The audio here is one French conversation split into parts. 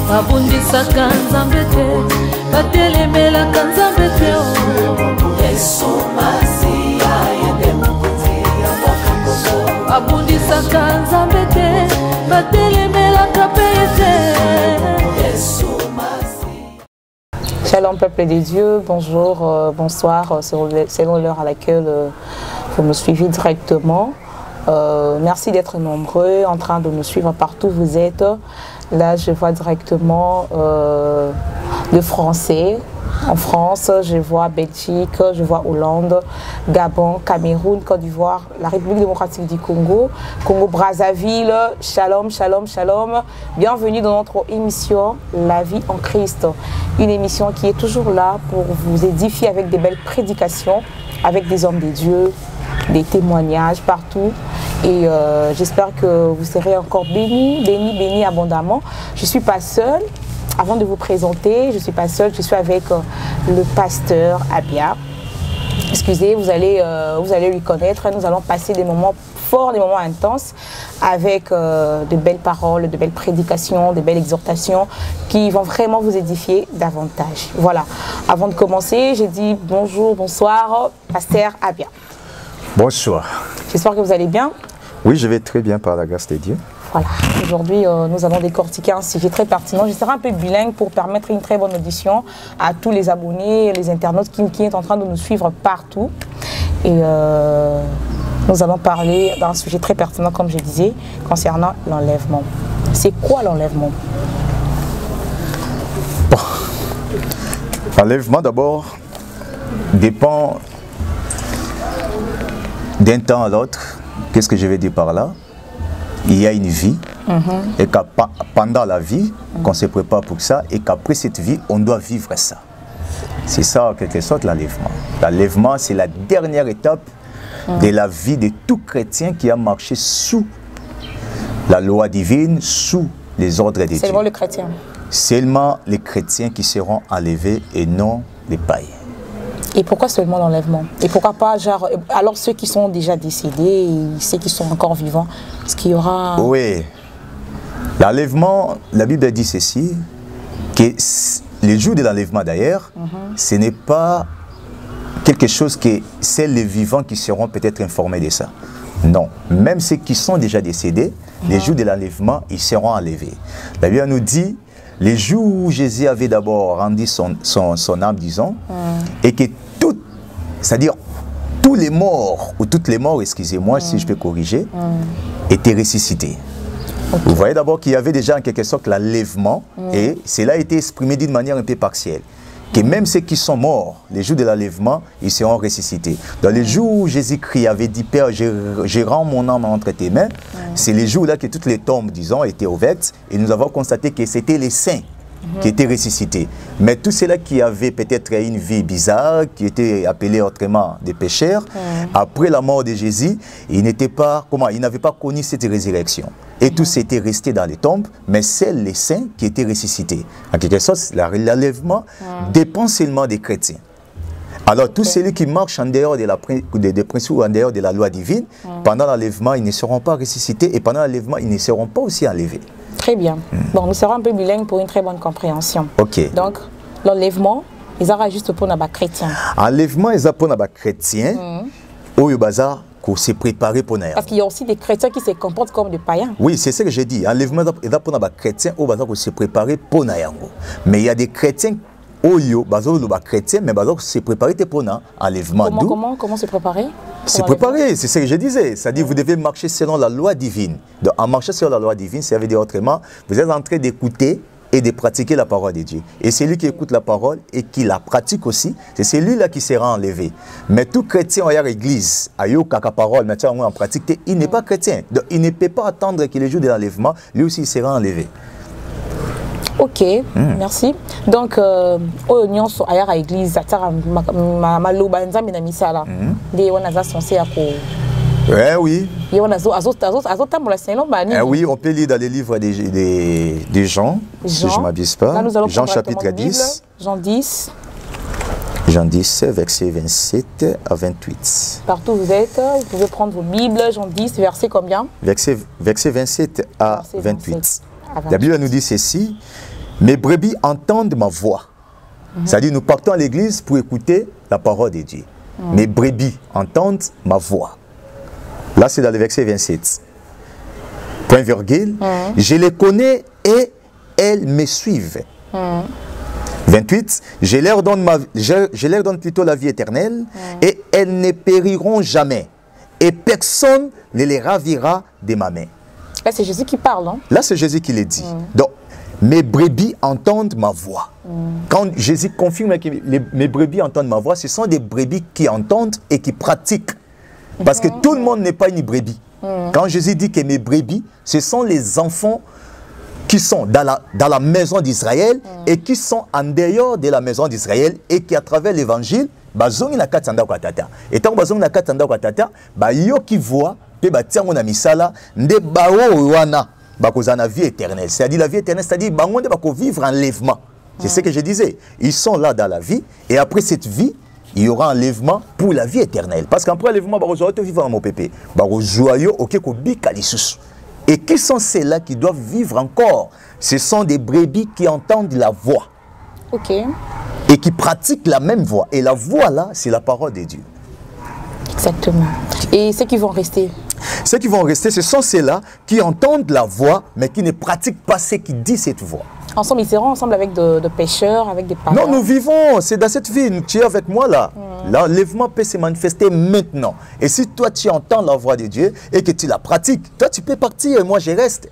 babundisaka nzambe te batelemelaka nzambe te Yesu Masiya yende mokonzi ya mboka Kongo babundisaka nzambe te batelemelaka pe te Yesu Masiya. Shalom peuple de Dieu, bonjour, bonsoir, selon l'heure à laquelle vous me suivez directement. Merci d'être nombreux en train de nous suivre partout où vous êtes. Là, je vois directement le français. En France, je vois Belgique, je vois Hollande, Gabon, Cameroun, Côte d'Ivoire, la République démocratique du Congo, Congo-Brazzaville. Shalom, shalom, shalom. Bienvenue dans notre émission La vie en Christ. Une émission qui est toujours là pour vous édifier avec des belles prédications, avec des hommes de Dieu, des témoignages partout. Et j'espère que vous serez encore bénis, bénis, bénis abondamment. Je ne suis pas seule. Avant de vous présenter, je ne suis pas seule, je suis avec le pasteur Abia. Excusez, vous allez lui connaître. Nous allons passer des moments forts, des moments intenses avec de belles paroles, de belles prédications, de belles exhortations qui vont vraiment vous édifier davantage. Voilà. Avant de commencer, j'ai dit bonjour, bonsoir, pasteur Abia. Bonsoir. J'espère que vous allez bien. Oui, je vais très bien par la grâce de Dieu. Voilà, aujourd'hui nous allons décortiquer un sujet très pertinent. Je serai un peu bilingue pour permettre une très bonne audition à tous les abonnés, les internautes qui sont en train de nous suivre partout. Et nous allons parler d'un sujet très pertinent, comme je disais, concernant l'enlèvement. C'est quoi l'enlèvement? Bon. L'enlèvement d'abord dépend d'un temps à l'autre. Qu'est-ce que je vais dire par là? Il y a une vie, et que pendant la vie, qu'on se prépare pour ça, et qu'après cette vie, on doit vivre ça. C'est ça, en quelque sorte, l'enlèvement. L'enlèvement, c'est la dernière étape de la vie de tout chrétien qui a marché sous la loi divine, sous les ordres de Dieu. Seulement le chrétien. Seulement les chrétiens qui seront enlevés et non les païens. Et pourquoi seulement l'enlèvement? Et pourquoi pas, genre, alors ceux qui sont déjà décédés et ceux qui sont encore vivants, est-ce qu'il y aura... Oui. L'enlèvement, la Bible dit ceci, que le jour de l'enlèvement d'ailleurs, ce n'est pas quelque chose que c'est les vivants qui seront peut-être informés de ça. Non. Même ceux qui sont déjà décédés, les jours de l'enlèvement, ils seront enlevés. La Bible nous dit... Les jours où Jésus avait d'abord rendu son âme, disons, et que c'est-à-dire tous les morts, ou toutes les morts, excusez-moi si je peux corriger, étaient ressuscités. Okay. Vous voyez d'abord qu'il y avait déjà en quelque sorte l'enlèvement, et cela a été exprimé d'une manière un peu partielle. Que même ceux qui sont morts, les jours de l'enlèvement, ils seront ressuscités. Dans les jours où Jésus-Christ avait dit, Père, je rends mon âme entre tes mains, c'est les jours-là que toutes les tombes, disons, étaient ouvertes, et nous avons constaté que c'était les saints qui étaient ressuscités. Mais tous ceux-là qui avaient peut-être une vie bizarre, qui étaient appelés autrement des pécheurs, après la mort de Jésus, ils n'avaient pas connu cette résurrection. Et tous étaient restés dans les tombes, mais c'est les saints qui étaient ressuscités. En quelque sorte, l'enlèvement dépend seulement des chrétiens. Alors, tous ceux qui marchent en dehors des principes ou en dehors de la loi divine, pendant l'enlèvement, ils ne seront pas ressuscités, et pendant l'enlèvement, ils ne seront pas aussi enlevés. Très bien. Bon, nous serons un peu bilingues pour une très bonne compréhension. Ok. Donc, l'enlèvement, ils auront juste pour les chrétiens. Enlèvement, ils ont pour les chrétiens, au bazar, pour se préparer pour Naya. Parce qu'il y a aussi des chrétiens qui se comportent comme des païens. Oui, c'est ce que j'ai dit. Enlèvement, ils ont pour les chrétiens, au bazar, pour se préparer pour Naya. Mais il y a des chrétiens, Oyo, bazar, chrétiens, mais bazar, se préparer pour enlèvement. Comment se préparer? Se préparer, c'est ce que je disais. C'est-à-dire vous devez marcher selon la loi divine. Donc, en marchant selon la loi divine, ça veut dire autrement, vous êtes en train d'écouter et de pratiquer la parole de Dieu. Et celui qui écoute la parole et qui la pratique aussi, c'est celui-là qui sera enlevé. Mais tout chrétien en l'église, ayo kaka parole, maintenant en pratique, il n'est pas chrétien. Donc il ne peut pas attendre que le jour de l'enlèvement, lui aussi il sera enlevé. Ok, merci. Donc, au nyonso ayara église, atara maloba nzambe na misala. Nde wana za censé à ko. Oui. Oui, on peut lire dans les livres des Jean, si je ne m'abuse pas. Jean chapitre 10. Jean 10. Jean 10, verset 27 à 28. Partout où vous êtes, vous pouvez prendre vos Bibles. Jean 10, verset combien? Verset 27 à 28. La Bible nous dit ceci. Mes brebis entendent ma voix. C'est-à-dire, nous partons à l'église pour écouter la parole de Dieu. Mes brebis entendent ma voix. Là, c'est dans le verset 27. Point virgule. Je les connais et elles me suivent. 28. Je leur donne plutôt la vie éternelle et elles ne périront jamais. Et personne ne les ravira de ma main. Là, c'est Jésus qui parle, non? Là, c'est Jésus qui le dit. Donc, mes brebis entendent ma voix. Quand Jésus confirme que mes brebis entendent ma voix, ce sont des brebis qui entendent et qui pratiquent. Parce que tout le monde n'est pas une brebis. Quand Jésus dit que mes brebis, ce sont les enfants qui sont dans la maison d'Israël et qui sont en dehors de la maison d'Israël et qui, à travers l'évangile, bazongi na katanda kwa tata. Et tant bazongi na katanda kwa tata, ba yo qui voit, pe ba tiango na misala, nde bawo wana, ba kozana vie éternelle. C'est-à-dire la vie éternelle, c'est-à-dire bango nde ba ko vivre enlèvement. C'est ce que je disais. Ils sont là dans la vie et après cette vie, il y aura un enlèvement pour la vie éternelle. Parce qu'après l'enlèvement, bah on vivre dans mon pépé. Bah et qui sont ceux-là qui doivent vivre encore? Ce sont des brebis qui entendent la voix. Ok. Et qui pratiquent la même voix. Et la voix là, c'est la parole de Dieu. Exactement. Et ceux qui vont rester? Ceux qui vont rester, ce sont ceux-là qui entendent la voix, mais qui ne pratiquent pas ce qui dit cette voix. Ensemble, ils seront ensemble avec de pêcheurs, avec des parents. Non, nous vivons, c'est dans cette vie, tu es avec moi là. L'enlèvement peut se manifester maintenant. Et si toi tu entends la voix de Dieu et que tu la pratiques, toi tu peux partir et moi je reste.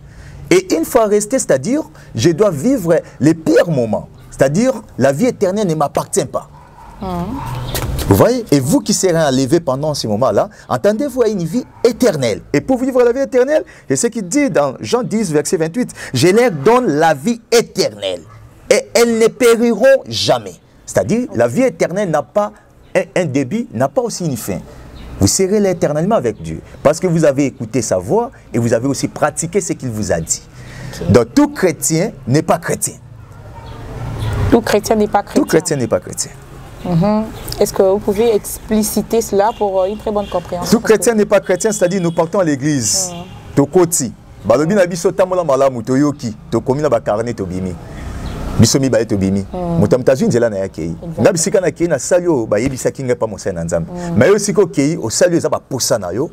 Et une fois resté, c'est-à-dire, je dois vivre les pires moments. C'est-à-dire, la vie éternelle ne m'appartient pas. Vous voyez? Et vous qui serez enlevés pendant ce moment-là, entendez-vous à une vie éternelle. Et pour vivre la vie éternelle, c'est ce qu'il dit dans Jean 10, verset 28, je leur donne la vie éternelle. Et elles ne périront jamais. C'est-à-dire, la vie éternelle n'a pas un début, n'a pas aussi une fin. Vous serez là éternellement avec Dieu. Parce que vous avez écouté sa voix et vous avez aussi pratiqué ce qu'il vous a dit. Donc, tout chrétien n'est pas chrétien. Tout chrétien n'est pas chrétien. Tout chrétien n'est pas chrétien. Est-ce que vous pouvez expliciter cela pour une très bonne compréhension? Tout chrétien n'est pas chrétien, c'est-à-dire nous partons à l'église. Tokoti. Balobi na biso tamola malamu toyoki. Tokomi na bakarne tobimi. Biso mi baye tobimi. Mutamtazu nzela na yakei. Na bisika na kei na salio ba yebisa kinga pa mosa na nzambe. Mais yo siko kei au salio za ba posa na yo.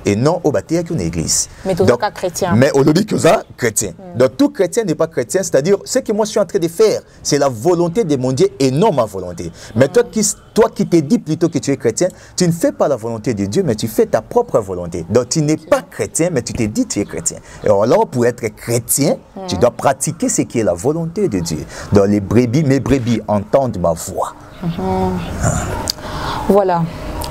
Et non au bâtir qu'une église. Mais tout cas chrétien. Mais au lobby que ça chrétien. Donc tout chrétien n'est pas chrétien, c'est-à-dire ce que moi je suis en train de faire, c'est la volonté de mon Dieu et non ma volonté. Mais toi qui te dis plutôt que tu es chrétien, tu ne fais pas la volonté de Dieu, mais tu fais ta propre volonté. Donc tu n'es pas chrétien, mais tu te dis que tu es chrétien. Et alors pour être chrétien, tu dois pratiquer ce qui est la volonté de Dieu. Donc les brebis, mes brebis entendent ma voix. Voilà.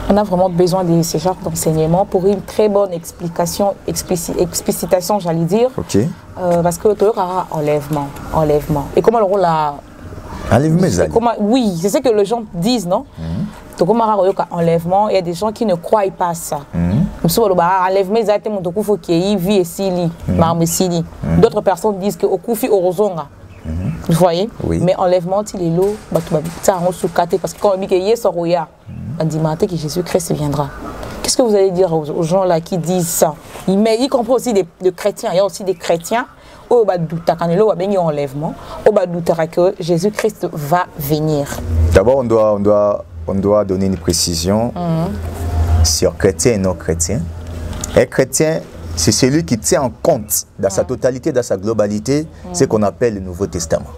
On a vraiment besoin de ce genre d'enseignement pour une très bonne explication, explicitation, j'allais dire. Ok. Parce que tu auras enlèvement. Et comment le rôle a... Oui, c'est ce que les gens disent, non? Tu as enlèvement, il y a des gens qui ne croient pas à ça. Enlèvement, d'autres personnes disent que au Koufi Orozonga. Vous voyez? Oui. Mais enlèvement, il est là, parce que quand on dit que Yesorouya, on dit que Jésus-Christ viendra. Qu'est-ce que vous allez dire aux gens là qui disent ça? Mais y compris aussi des chrétiens. Il y a aussi des chrétiens au Badouta, quand il y a un enlèvement, au Badouta que Jésus-Christ va venir. D'abord, on doit donner une précision sur chrétien et non chrétien. Un chrétien, c'est celui qui tient en compte dans sa totalité, dans sa globalité, ce qu'on appelle le Nouveau Testament.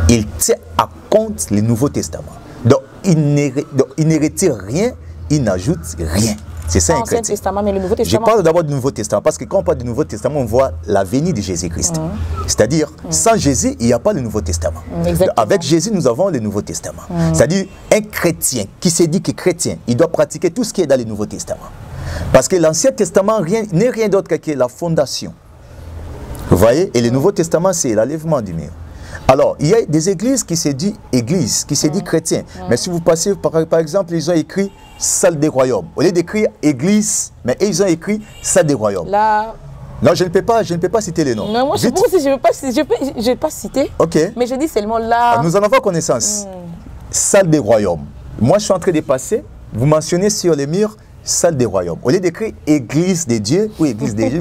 Il tient en compte le Nouveau Testament. Donc, il ne retire rien, il n'ajoute rien. C'est ça un chrétien. Testament, mais le Nouveau Testament. Je parle d'abord du Nouveau Testament, parce que quand on parle du Nouveau Testament, on voit la venue de Jésus-Christ. C'est-à-dire, sans Jésus, il n'y a pas le Nouveau Testament. Avec Jésus, nous avons le Nouveau Testament. C'est-à-dire, un chrétien qui se dit que chrétien, il doit pratiquer tout ce qui est dans le Nouveau Testament. Parce que l'Ancien Testament n'est rien d'autre que la fondation. Vous voyez? Et le Nouveau Testament, c'est l'enlèvement du mur. Alors, il y a des églises qui se disent église, qui se disent chrétien. Mais si vous passez, par exemple, ils ont écrit salle des royaumes. Au lieu d'écrire église, mais ils ont écrit salle des royaumes. Là... Non, je ne peux pas citer les noms. Non, moi, je ne vais pas citer. Ok. Mais je dis seulement là... Nous en avons connaissance. Salle des royaumes. Moi, je suis en train de passer. Vous mentionnez sur les murs salle des royaumes. Au lieu d'écrire église des dieux ou église des dieux,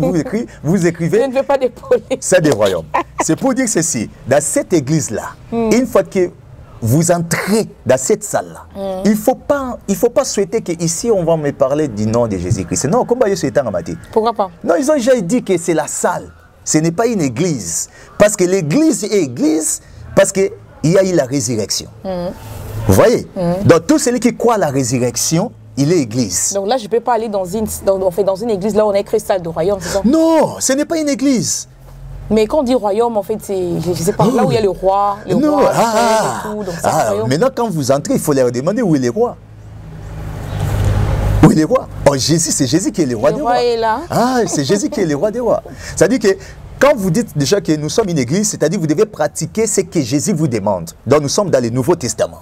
vous écrivez Je ne veux pas d'épauler. salle des royaumes. C'est pour dire ceci. Dans cette église-là, une fois que vous entrez dans cette salle-là, il faut pas souhaiter qu'ici on va me parler du nom de Jésus-Christ. Non, comment ils souhaitent en matin? Pourquoi pas? Non, ils ont déjà dit que c'est la salle. Ce n'est pas une église. Parce que l'église est église parce qu'il y a eu la résurrection. Vous voyez? Donc tout celui qui croit à la résurrection, il est église. Donc là, je ne peux pas aller dans une église, là on a écrit salle de royaume, c'est ça? Non, ce n'est pas une église. Mais quand on dit royaume, en fait, c'est, je sais pas, là où il y a le roi, et tout, donc c'est un royaume. Maintenant, quand vous entrez, il faut leur demander où est le roi. Où est le roi? Oh, Jésus, c'est Jésus qui est le roi des rois. Le roi est là. Ah, c'est Jésus qui est le roi des rois. C'est-à-dire que quand vous dites déjà que nous sommes une église, c'est-à-dire que vous devez pratiquer ce que Jésus vous demande. Donc nous sommes dans le Nouveau Testament.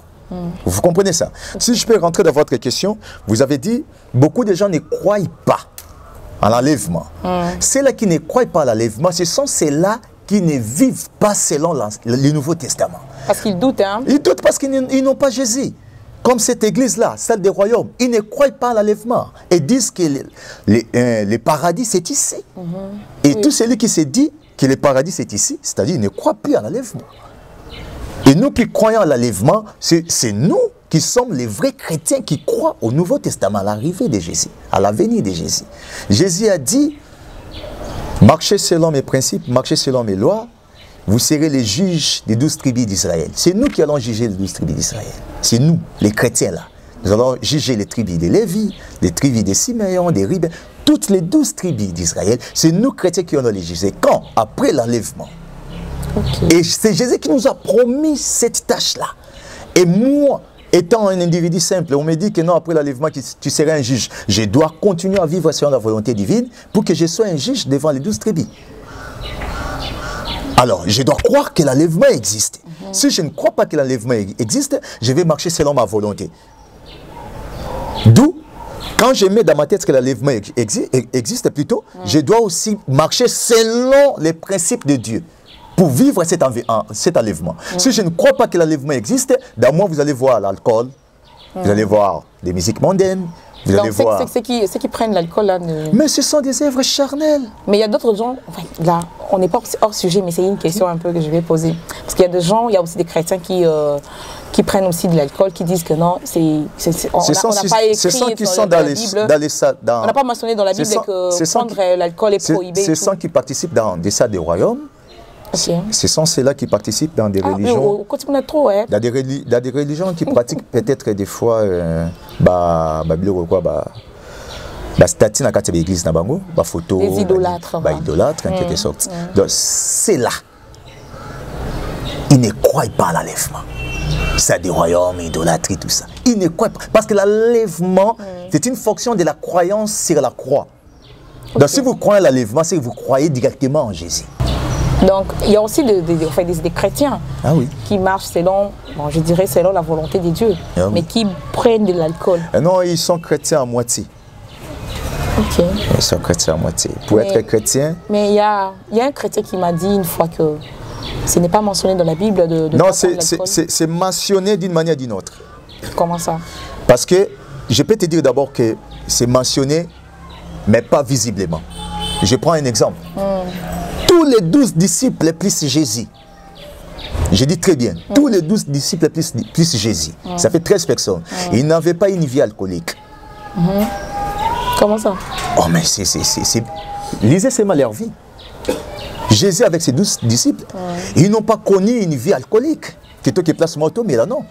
Vous comprenez ça? Si je peux rentrer dans votre question, vous avez dit, beaucoup de gens ne croient pas à l'enlèvement. Ceux-là qui ne croient pas à l'enlèvement, ce sont ceux-là qui ne vivent pas selon le Nouveau Testament. Parce qu'ils doutent, hein? Ils doutent parce qu'ils n'ont pas Jésus. Comme cette église-là, celle des royaumes, ils ne croient pas à l'enlèvement. Et disent que le paradis, c'est ici. Et tout celui qui se dit que le paradis, c'est ici, c'est-à-dire qu'ils ne croient plus à l'enlèvement. Et nous qui croyons à l'enlèvement, c'est nous qui sommes les vrais chrétiens qui croient au Nouveau Testament, à l'arrivée de Jésus, à la venue de Jésus. Jésus a dit, marchez selon mes principes, marchez selon mes lois, vous serez les juges des 12 tribus d'Israël. C'est nous qui allons juger les 12 tribus d'Israël. C'est nous, les chrétiens là. Nous allons juger les tribus de Lévi, les tribus de Siméon, des Rubens, toutes les 12 tribus d'Israël. C'est nous chrétiens qui allons les juger. Quand? Après l'enlèvement. Et c'est Jésus qui nous a promis cette tâche-là. Et moi, étant un individu simple, on me dit que non, après l'enlèvement, tu seras un juge. Je dois continuer à vivre selon la volonté divine pour que je sois un juge devant les 12 tribus. Alors, je dois croire que l'enlèvement existe. Si je ne crois pas que l'enlèvement existe, je vais marcher selon ma volonté. D'où, quand je mets dans ma tête que l'enlèvement existe plutôt, je dois aussi marcher selon les principes de Dieu pour vivre cet enlèvement. Si je ne crois pas que l'enlèvement existe, dans moi, vous allez voir l'alcool, vous allez voir des musiques mondaines, vous allez voir... Ceux qui prennent l'alcool, là... Mais ce sont des œuvres charnelles. Mais il y a d'autres gens... Enfin, là, on n'est pas hors sujet, mais c'est une question un peu que je vais poser. Parce qu'il y a des gens, il y a aussi des chrétiens qui prennent aussi de l'alcool, qui disent que non, on n'a pas écrit dans la Bible. On n'a pas mentionné dans la Bible que prendre l'alcool est prohibé. Ce sont qui participent dans des salles des royaumes. Ce sont ceux-là qui participent dans des religions. Dans des religions qui pratiquent peut-être des fois statine à quatre églises na bango, photo, des idolâtres, idolâtres en quelque sorte. Donc c'est là. Ils ne croient pas à l'enlèvement. C'est des royaumes, idolâtrie, tout ça. Ils ne croient pas. Parce que l'enlèvement, c'est une fonction de la croyance sur la croix. Donc si vous croyez à l'enlèvement, c'est que vous croyez directement en Jésus. Donc, il y a aussi des chrétiens qui marchent selon, bon, je dirais selon la volonté de Dieu, mais qui prennent de l'alcool. Non, ils sont chrétiens à moitié. Ok. Ils sont chrétiens à moitié. Pour être chrétien... Mais il y a un chrétien qui m'a dit une fois que ce n'est pas mentionné dans la Bible de non, c'est mentionné d'une manière ou d'une autre. Comment ça? Parce que je peux te dire d'abord que c'est mentionné, mais pas visiblement. Je prends un exemple. Tous les 12 disciples plus Jésus. Je dis très bien. Tous les 12 disciples plus Jésus. Ça fait 13 personnes. Ils n'avaient pas une vie alcoolique. Comment ça? Oh, mais lisez seulement leur vie. Jésus avec ses 12 disciples, ils n'ont pas connu une vie alcoolique. Que toi qui place moto, mais là non.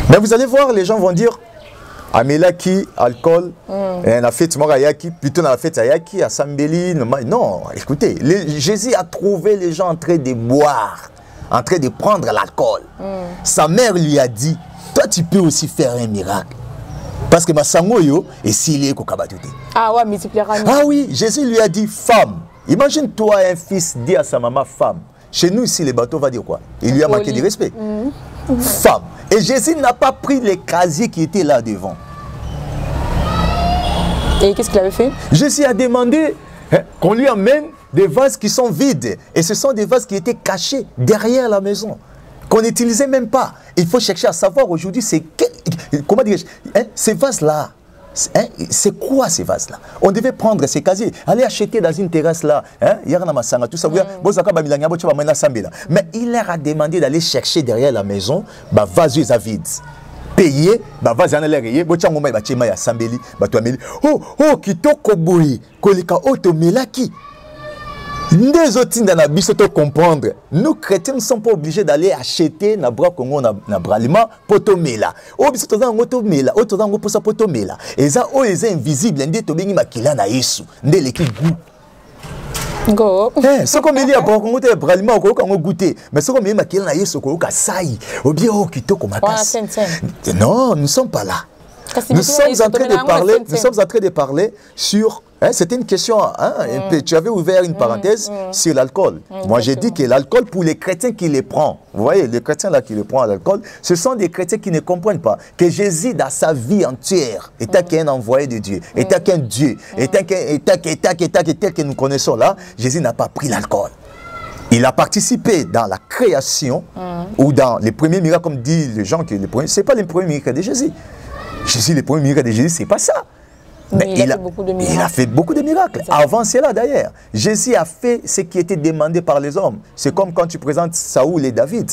Mais vous allez voir, les gens vont dire, Amelaki, alcool, la fête Morayaki, plutôt dans la fête Ayaki, à Sambeli. Non, écoutez, Jésus a trouvé les gens en train de boire, en train de prendre l'alcool. Sa mère lui a dit, toi tu peux aussi faire un miracle. Parce que ma sangoyo est s'il kokabatute. Ah ouais, multipliera. Ah oui, Jésus lui a dit, femme. Imagine-toi un fils dit à sa maman, femme. Chez nous ici, les bateaux va dire quoi? Il lui a manqué de respect. Femme. Et Jésus n'a pas pris les casiers qui étaient là devant. Et qu'est-ce qu'il avait fait? Jésus a demandé qu'on lui amène des vases qui sont vides. Et ce sont des vases qui étaient cachés derrière la maison. Qu'on n'utilisait même pas. Il faut chercher à savoir aujourd'hui comment dire, hein, ces vases-là, hein, c'est quoi ces vases-là? On devait prendre ces casiers, aller acheter dans une terrasse là, hein, tout ça, mais il leur a demandé d'aller chercher derrière la maison, bah, vases vides. Payer, bah, vas-y, on a l'air, oh, kitoko boui, kolika oto melaki. Des autres dans la bise comprendre. Nous chrétiens ne sommes pas obligés d'aller acheter na bras Congo na bralima potomela. Oh biso toza ngoto mela, o toza ngo posa potomela. Eza o eza invisible ndé to bengi makila na Yesu. Ndé leki goût. Go. Ce qu'on me dit à Congo te bralima ko ko goûter. Mais ce qu'on me dit makila na Yesu ko ka sai. O bien o kitoko makas. Non, nous ne sommes pas là. Nous sommes en train de parler sur... Hein, c'était une question, hein, tu avais ouvert une parenthèse sur l'alcool. Moi, j'ai dit que l'alcool, pour les chrétiens qui les prennent, vous voyez, les chrétiens là qui le prennent l'alcool, ce sont des chrétiens qui ne comprennent pas que Jésus, dans sa vie entière, était qu'un envoyé de Dieu, était qu'un Dieu, était tel que nous connaissons là, Jésus n'a pas pris l'alcool. Il a participé dans la création ou dans les premiers miracles, comme disent les gens, ce n'est pas les premiers miracles de Jésus. Jésus, les premiers miracles de Jésus, ce n'est pas ça. Mais il a fait beaucoup de miracles. Avant cela d'ailleurs, Jésus a fait ce qui était demandé par les hommes. C'est comme quand tu présentes Saoul et David.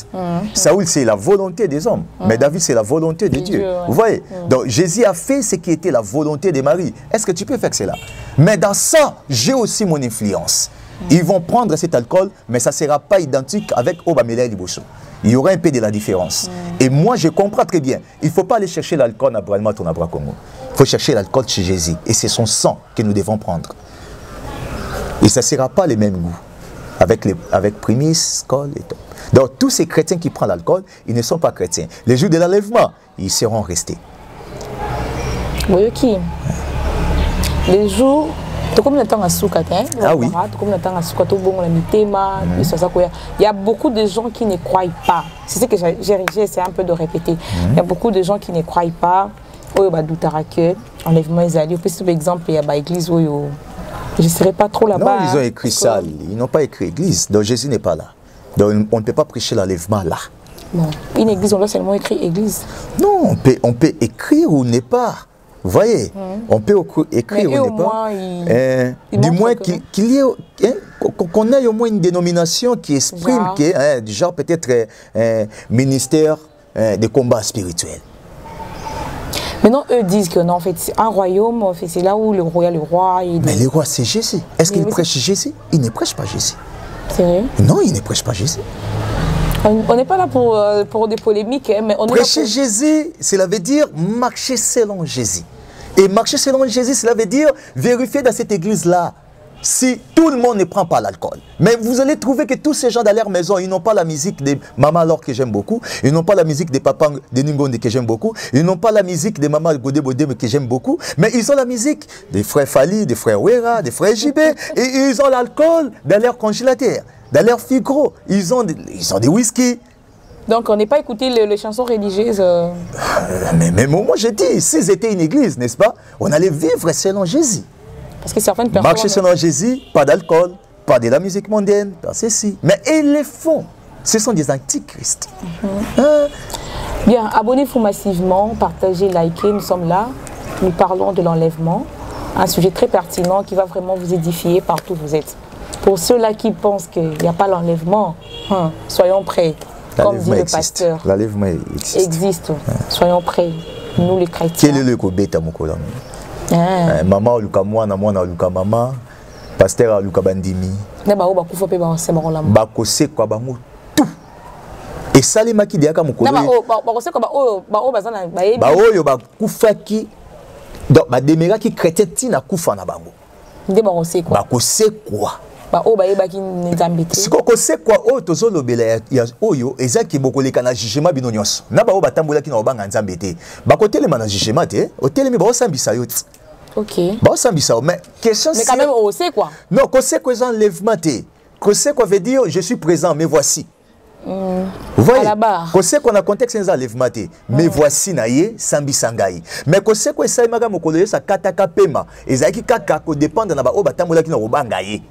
Saoul, c'est la volonté des hommes. Mais David, c'est la volonté de Dieu. Vous voyez? Donc Jésus a fait ce qui était la volonté de Marie. Est-ce que tu peux faire cela? Mais dans ça, j'ai aussi mon influence. Ils vont prendre cet alcool, mais ça ne sera pas identique avec Obamela Liboso. Il y aura un peu de la différence. Et moi, je comprends très bien. Il ne faut pas aller chercher l'alcool à Bralma Tonabra Congo. Il faut chercher l'alcool chez Jésus. Et c'est son sang que nous devons prendre. Et ça ne sera pas les mêmes goûts. Avec prémices, col et tout. Donc, tous ces chrétiens qui prennent l'alcool, ils ne sont pas chrétiens. Les jours de l'enlèvement, ils seront restés. Oui, ok. Les jours... Ah oui. Il y a beaucoup de gens qui ne croient pas. C'est ce que j'ai essayé un peu de répéter. Il y a beaucoup de gens qui ne croient pas. Enlèvement Isalie. Par exemple, il y a l'église où je ne serai pas trop là-bas. Non, ils ont écrit ça. Ils n'ont pas écrit église. Donc Jésus n'est pas là. Donc on ne peut pas prêcher l'enlèvement là. Non. Une église, on doit seulement écrire église. Non, on peut écrire ou n'est pas. Vous voyez, on peut écrire ou n'est pas. Du moins qu'il y ait, qu'on ait au moins une dénomination qui exprime que, du genre peut-être ministère de combat spirituel. Maintenant, eux disent que non, en fait, c'est un royaume, c'est là où le roi... Mais le roi, c'est Jésus. Est-ce qu'il prêche Jésus? Il ne prêche pas Jésus. C'est vrai? Non, il ne prêche pas Jésus. On n'est pas là pour des polémiques, mais on est prêcher là pour... Jésus, cela veut dire marcher selon Jésus. Et marcher selon Jésus, cela veut dire vérifier dans cette église-là si tout le monde ne prend pas l'alcool. Mais vous allez trouver que tous ces gens dans leur maison, ils n'ont pas la musique de Maman Laure que j'aime beaucoup, ils n'ont pas la musique de Papa de Ningonde que j'aime beaucoup, ils n'ont pas la musique de Maman Godé Bodé que j'aime beaucoup, mais ils ont la musique des frères Fali, des frères Wera, des frères Jibé, et ils ont l'alcool dans leur congélateur, dans leur figro, ils ont des whisky. Donc, on n'est pas écouté les chansons religieuses. Mais moi, je dis, s'ils étaient une église, n'est-ce pas, on allait vivre selon Jésus. Parce que certaines personnes... Marcher selon Jésus, pas d'alcool, pas de la musique mondaine, pas ceci. Mais ils le font. Ce sont des antichrists. Bien, abonnez-vous massivement, partagez, likez. Nous sommes là. Nous parlons de l'enlèvement. Un sujet très pertinent qui va vraiment vous édifier partout où vous êtes. Pour ceux-là qui pensent qu'il n'y a pas l'enlèvement, soyons prêts. Comme dit le pasteur, l'enlèvement existe. Soyons prêts, nous les chrétiens. Quel est le kobeta mokola? Maman luka mwana luka mama, pasteur luka bandimi. Bakose kwa bango tout. Et salima ki diaka mokolo. Bakose kwa ba bazana bayebi. Ba oyo bakufaki. Donc ba demera ki chrétien tina kufa na bango. Nde bakose kwa. Bakose kwa. Si on sait quoi, oyo ezaki bokoleka na jugement bino nyonso. Na ba batambola ki na obanga nzambe te. Ba kotele mana jugement te, otelemi ba osambisa yo. OK. Ba osambisa mais question mais quand même on sait quoi. Non, qu'on sait quoi enlèvement te. Qu'on sait quoi veut dire je suis présent mais voici. Vous voyez, qu'on sait qu'on a contexte des enlèvements te. Mais voici naie sambisa ngai. Mais qu'on sait quoi ça maga mokolo sa kataka pema. Ezaki kaka ko dépendre na ba o batambola ki na obanga ye.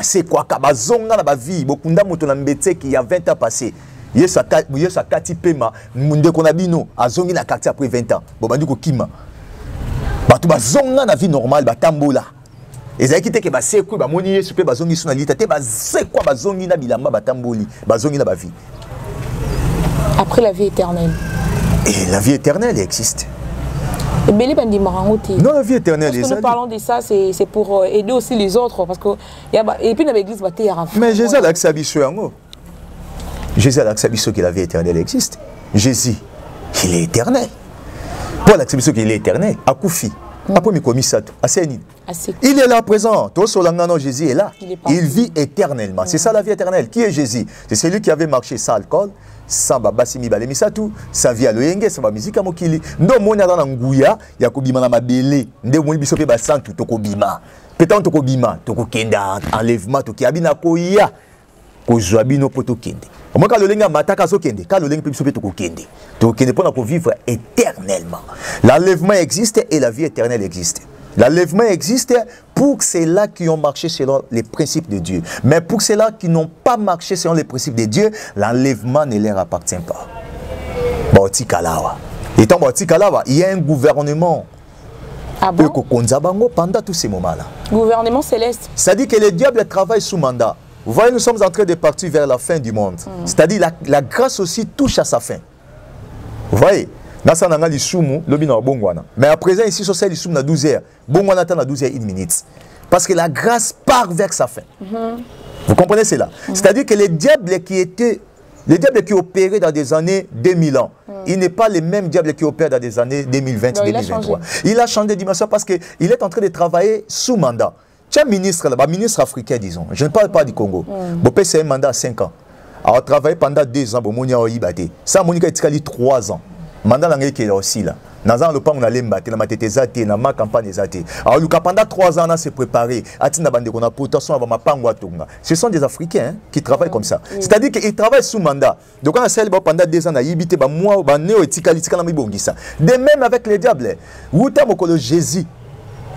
C'est quoi kabazonga na ba vie bokunda moto na mbetse qui y a 20 ans passé Yesa kati pema munde konabino azongi na quartier après 20 ans. Bon bandi ko kima. Batu bazonga na vie normale batambola. Ezaki te ke ba sekwe ba moni Yesu pe bazongi suna lita te ba sekwa bazongi na bilamba batamboli, bazongi na ba vie. Après la vie éternelle. Et la vie éternelle existe. Non, la vie éternelle est. Quand nous parlons de ça, c'est pour aider aussi les autres. Parce que, et puis dans l'église, mais Jésus a l'accepté Jésus a l'accepté que la vie éternelle existe. Jésus, il est éternel. Pour l'accepter qu'il est éternel, à Koufi, après mes commis ça, il est là présent. Jésus est là. Il vit éternellement. C'est ça la vie éternelle. Qui est Jésus? C'est celui qui avait marché sans alcool. Sans babasimi balemisatu sa vie aloyenge sa ba musique mokili ndo mona na nguya ya kobima na mabele nde moni biso pe ba santu tokobima petan tokobima tokokenda enlèvement tokiabina koya kozwa bino poto kende omoka lolenga mataka so kende ka lolenga pe biso pe tokokende pona ko vivre éternellement. L'enlèvement existe et la vie éternelle existe. L'enlèvement existe pour ceux-là qui ont marché selon les principes de Dieu. Mais pour ceux-là qui n'ont pas marché selon les principes de Dieu, l'enlèvement ne leur appartient pas. Étant il y a un gouvernement pendant tous ces moments-là. Gouvernement céleste. C'est-à-dire que le diable travaille sous mandat. Vous voyez, nous sommes en train de partir vers la fin du monde. C'est-à-dire la grâce aussi touche à sa fin. Vous voyez? Mais à présent, ici, sur l'issoum, na 12h. Bongwana attend à 12h01. Parce que la grâce part vers sa fin. Vous comprenez cela? C'est-à-dire que les diables qui opéraient dans des années 2000 ans, il n'est pas le même diable qui opère dans des années 2020, 2023. Il a changé de dimension parce qu'il est en train de travailler sous mandat. Tu es ministre là-bas, ministre africain, disons. Je ne parle pas du Congo. Bopé, c'est un mandat à 5 ans. Alors, travailler pendant 2 ans, ça, Monica est 3 ans. Mandat l'anglais qui est aussi là. Nazan le pan on a l'embâté, la matete zate, na ma campagne zate. Alors le pendant 3 ans on s'est préparé. Atina bande qu'on a protection avant ma pangwa tonga. Ce sont des Africains qui travaillent comme ça. C'est-à-dire qu'ils travaillent sous mandat. Donc on a celle pendant 2 ans à yibité ba moi ba néo etikali tikala mi bongisa. De même avec les diables. Wuta mokolo Jésus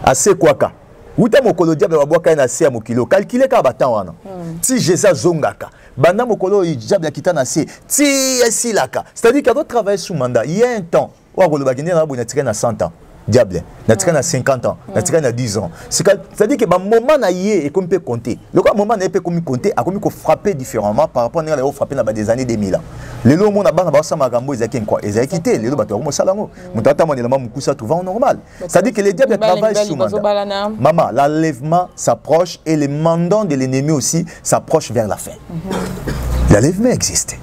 assez kwaka. Wuta mokolo diable ba boka na se mokilo. Calculer ka batan wana. Si Jésus zongaka. Banda mokolo diable ya kitana se. Ti esilaka. C'est-à-dire qu'il doit travailler sous mandat. Il y a un temps où on a 100 ans. Diable, on a 50 ans, on a 10 ans. C'est-à-dire que le moment où on peut compter, le moment où on peut compter, on peut frapper différemment par rapport à ce frappé dans des années 2000 ans. Les gens qui ont quitté, les gens qui ont normal. C'est-à-dire que les diables travaillent sous mandat. Maman, l'enlèvement s'approche et le mandat de l'ennemi aussi s'approche vers la fin. L'enlèvement existe.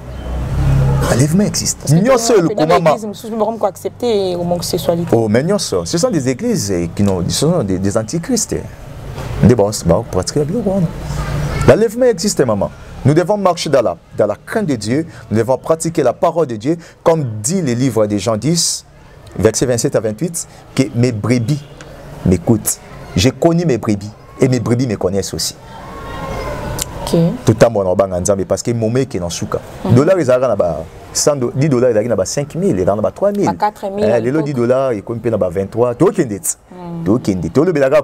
L'enlèvement existe. Oh, mais ce sont des églises qui sont des antichrists. L'enlèvement existe, maman. Nous devons marcher dans la crainte de Dieu. Nous devons pratiquer la parole de Dieu. Comme dit le livre de Jean 10, versets 27 à 28, que mes brebis m'écoutent. J'ai connu mes brebis et mes brebis me connaissent aussi. Tout le monde parce que mon mec est dans souka. Dollars ils arrivent à 10 dollars ils arrivent à 5 000, ils arrivent à 3 000. 4 000. Les 10 dollars ils comptent à 23. Tout le monde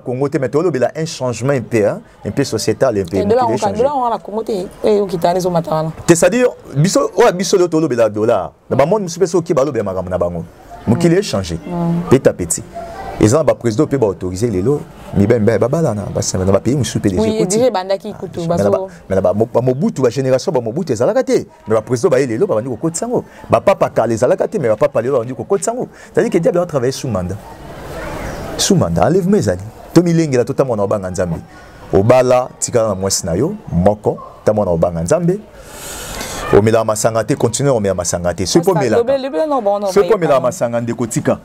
Congo mais tout le un changement un peu sociétal un peu. C'est-à-dire biso le tolo bela dollar. Na monde musu peso ki balo be makambo na bango. Mokili est changé petit à petit. Les gens président peut autoriser les lots. Mais ben babala na basa na pays musu pe oui déjà bandaki kutu baso mais na mobutu ba génération ba mobutu ezalaka te mais ba président ba lelo ba bandi ko kotsango ba papa ka les ezalaka te mais ba papa lelo bandi ko kotsango c'est-à-dire que diable a travaillé sous mandat enlève mes amis to milenge la tota mona obanga nzambe obala tika na mwesi na yo moko ta mona obanga nzambe omela masanga te continuer omela masanga te c'est pour mela masanga ndeko tika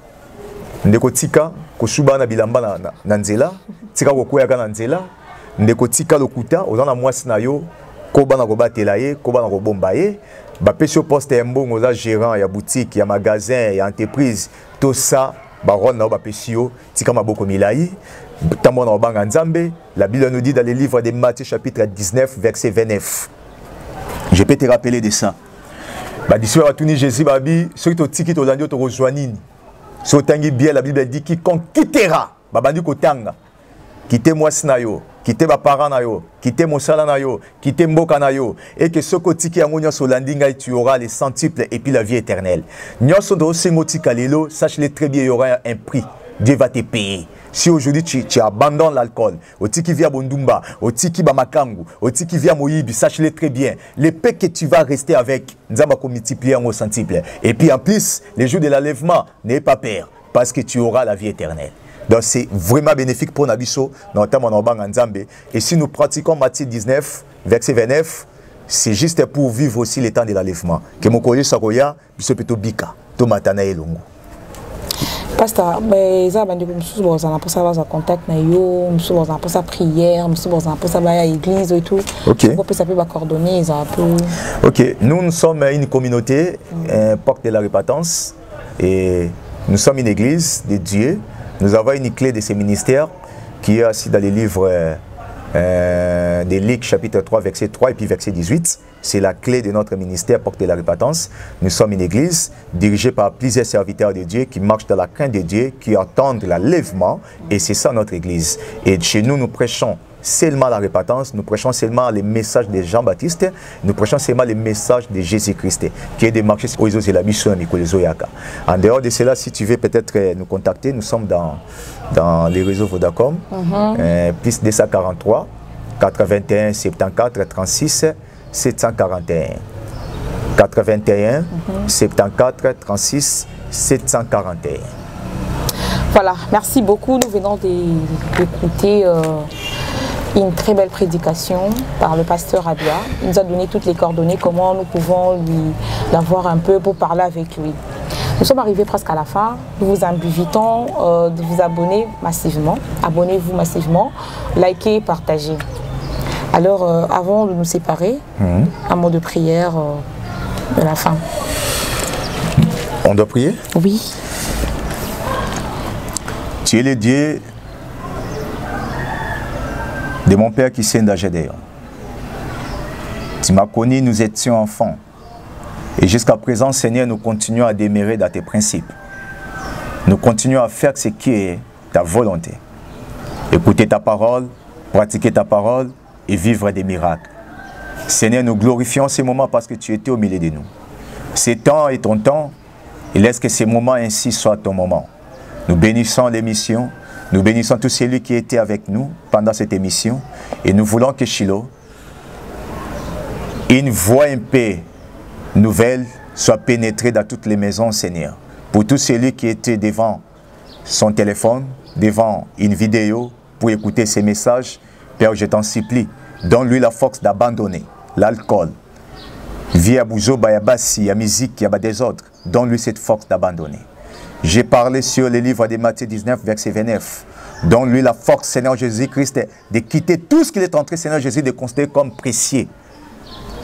ndeko tika kosuba na bilamba na nzela tika kokweyaka na nzela ndeko tika lokuta oza na mwasi na yo koba na kobatela ye koba na kobomba ye bapesi yo poste ya mbongo oza gérant ya boutique ya magasin ya entreprise to ça baronne na yo bapesi yo tika maboko milai ntango na obanga nzambe. La Bible nous dit dans le livre de Matthieu chapitre 19 verset 29. Je peux te rappeler de ça. Badisou va tourner Jésus babi ceux qui to tiki to landi to rejoindre. So tangi bien la Bible dit quiconque quittera babandi kotanga quitter moi sinayo quitter ma parents na yo, quitter mon sala na yo, quitter mboka na yo, et que ce côté qui a mon sur landinga tu auras les centuples et puis la vie éternelle. Nyoso do singoti kalelo, sache-le très bien, il y aura un prix. Dieu va te payer. Si aujourd'hui tu abandonnes l'alcool, au tiki via Bondumba, au tiki Bamakangu, au tiki via Moïbi, sache-le très bien, les paix que tu vas rester avec, nous allons multiplier en centuple. Et puis en plus, les jours de l'enlèvement, n'aie pas peur, parce que tu auras la vie éternelle. Donc c'est vraiment bénéfique pour Nabiso, notamment en Bang Nzambe. Et si nous pratiquons Matthieu 19, verset 29, c'est juste pour vivre aussi les temps de l'enlèvement. Que mon collègue Saroya, Biso Peto Bika, Tomatana et Longo. Pasteur, mais ça, ben, je pour ça, contact, pour ça, prière, pour ça, église et tout. Ok. Ça peut coordonner, ça peut. Ok, nous sommes une communauté, porte de la repentance, et nous sommes une église de Dieu. Nous avons une clé de ces ministères qui est aussi dans les livres de Luc, chapitre 3, verset 3 et puis verset 18. C'est la clé de notre ministère, porte de la repentance. Nous sommes une église dirigée par plusieurs serviteurs de Dieu qui marchent dans la crainte de Dieu, qui attendent l'enlèvement, et c'est ça notre église. Et chez nous, nous prêchons seulement la repentance, nous prêchons seulement les messages de Jean-Baptiste, nous prêchons seulement les messages de Jésus-Christ, qui est de marcher aux eaux et la mission Mikolezoyaka. En dehors de cela, si tu veux peut-être nous contacter, nous sommes dans les réseaux Vodacom, plus 243 81 74 36 741. 81 74 36 741. Voilà, merci beaucoup. Nous venons d'écouter une très belle prédication par le pasteur Abia. Il nous a donné toutes les coordonnées, comment nous pouvons l'avoir un peu pour parler avec lui. Nous sommes arrivés presque à la fin. Nous vous invitons de vous abonner massivement. Abonnez-vous massivement, likez, partagez. Alors, avant de nous séparer, un mot de prière de la fin. On doit prier? Oui. Tu es le Dieu de mon Père qui s'est engagé d'ailleurs. Tu m'as connu, nous étions enfants. Et jusqu'à présent, Seigneur, nous continuons à demeurer dans tes principes. Nous continuons à faire ce qui est ta volonté. Écouter ta parole, pratiquer ta parole et vivre des miracles. Seigneur, nous glorifions ces moments parce que tu étais au milieu de nous. Ces temps est ton temps, et laisse que ces moments ainsi soient ton moment. Nous bénissons l'émission, nous bénissons tous celui qui était avec nous pendant cette émission, et nous voulons que Shiloh, une voix un peu nouvelle, soit pénétrée dans toutes les maisons, Seigneur. Pour tous celui qui était devant son téléphone, devant une vidéo, pour écouter ces messages, Père, je t'en supplie, donne-lui la force d'abandonner l'alcool. Via Bouzo, Bayabasi, ya musique, ya des autres, donne-lui cette force d'abandonner. J'ai parlé sur les livres de Matthieu 19, verset 29. Donne-lui la force, Seigneur Jésus-Christ, de quitter tout ce qu'il est entré, Seigneur Jésus, de considérer comme précieux.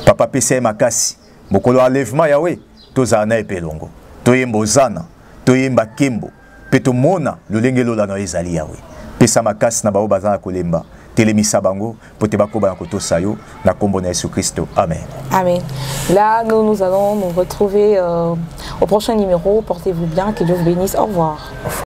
Papa Pessé Makasi, Mokolo enlèvement Yahweh, Tozana et Pelongo, Toyembo Zana, Toyemba Kimbo, Petomona, le Lengelo la Noezali Yahweh. Pessa Makasi na Bao Bazana Kolemba. Télémissa Bango, Potebako Banakoto Sayo, na kombo na Jésus Christ. Amen. Amen. Là, nous allons nous retrouver au prochain numéro. Portez-vous bien, que Dieu vous bénisse. Au revoir.